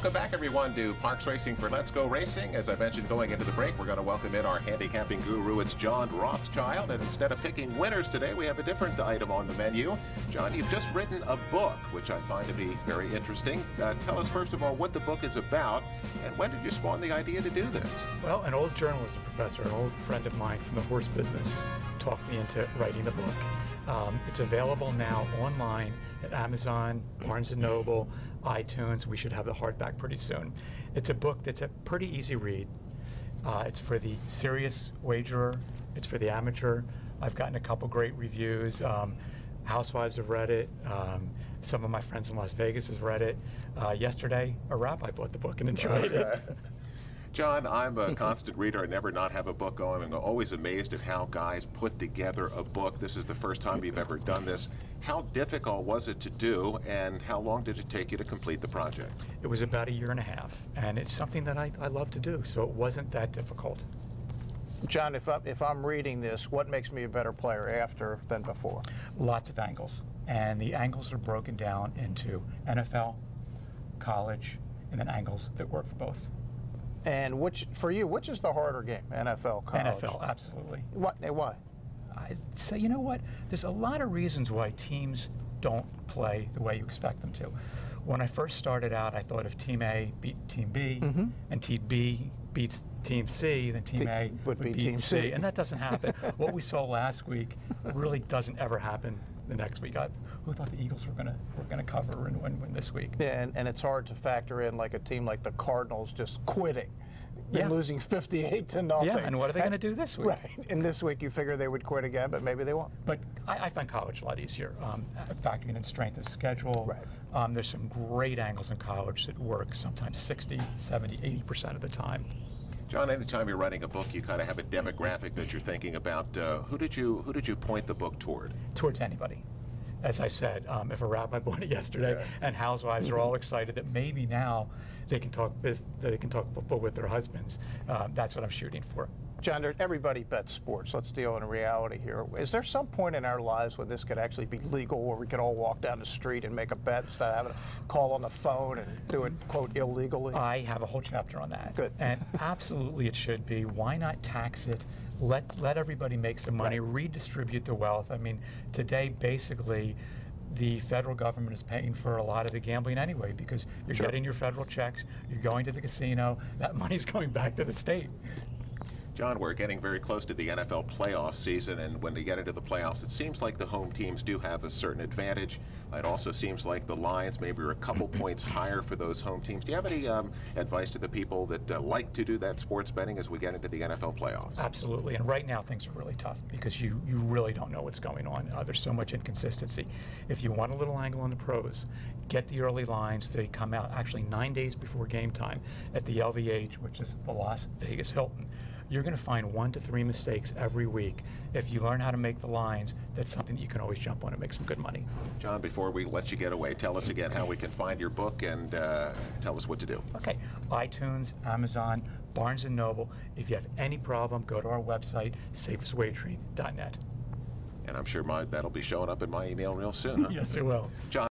Welcome back, everyone, to Parks Racing for Let's Go Racing. As I mentioned going into the break, we're going to welcome in our handicapping guru. It's John Rothschild, and instead of picking winners today, we have a different item on the menu. John, you've just written a book, which I find to be very interesting. Tell us, first of all, what the book is about, and when did you spawn the idea to do this? Well, an old journalism professor, an old friend of mine from the horse business, talked me into writing the book. It's available now online at Amazon, Barnes & Noble, iTunes. We should have the hardback pretty soon. It's a book that's a pretty easy read. It's for the serious wagerer. It's for the amateur. I've gotten a couple great reviews. Housewives have read it. Some of my friends in Las Vegas have read it. Yesterday, a rabbi bought the book and enjoyed it. John, I'm a constant reader. I never not have a book going. I'm always amazed at how guys put together a book. This is the first time you've ever done this. How difficult was it to do, and how long did it take you to complete the project? It was about 1.5 years, and it's something that I love to do, so it wasn't that difficult. John, if I'm reading this, what makes me a better player after than before? Lots of angles, and the angles are broken down into NFL, college, and then angles that work for both. And which is the harder game, NFL, college? NFL, absolutely. Why? I'd say, you know what? There's a lot of reasons why teams don't play the way you expect them to. When I first started out, I thought if Team A beat Team B, and Team B beats Team C, then Team A would beat Team C. And that doesn't happen. What we saw last week really doesn't ever happen the next week. Who thought the Eagles were going to cover and win this week? Yeah, and it's hard to factor in like a team like the Cardinals just quitting. They're losing 58-0. Yeah, and what are they going to do this week? Right, and this week you figure they would quit again, but maybe they won't. But I find college a lot easier, factoring in strength of schedule. Right. There's some great angles in college that work sometimes 60, 70, 80% of the time. John, anytime you're writing a book, you kind of have a demographic that you're thinking about. Who did you point the book toward? Towards anybody. As I said, if a rabbi bought it yesterday, and housewives are all excited that maybe now they can talk football with their husbands, that's what I'm shooting for. John, everybody bets sports. Let's deal in reality here. Is there some point in our lives when this could actually be legal, where we could all walk down the street and make a bet instead of having to call on the phone and do it, quote, illegally? I have a whole chapter on that. Good. And absolutely it should be. Why not tax it? Let everybody make some money, redistribute the wealth. I mean, today, basically, the federal government is paying for a lot of the gambling anyway, because you're getting your federal checks, you're going to the casino, that money's going back to the state. John, we're getting very close to the NFL playoff season, and when they get into the playoffs, it seems like the home teams do have a certain advantage. It also seems like the lines maybe are a couple points higher for those home teams. Do you have any advice to the people that like to do that sports betting as we get into the NFL playoffs? Absolutely, and right now things are really tough because you really don't know what's going on. There's so much inconsistency. If you want a little angle on the pros, get the early lines. They come out actually 9 days before game time at the LVH, which is the Las Vegas Hilton. You're going to find 1 to 3 mistakes every week. If you learn how to make the lines, that's something that you can always jump on and make some good money. John, before we let you get away, tell us again how we can find your book and tell us what to do. Okay, iTunes, Amazon, Barnes & Noble. If you have any problem, go to our website, safestwagering.net. And I'm sure that'll be showing up in my email real soon. Huh? Yes, it will. John.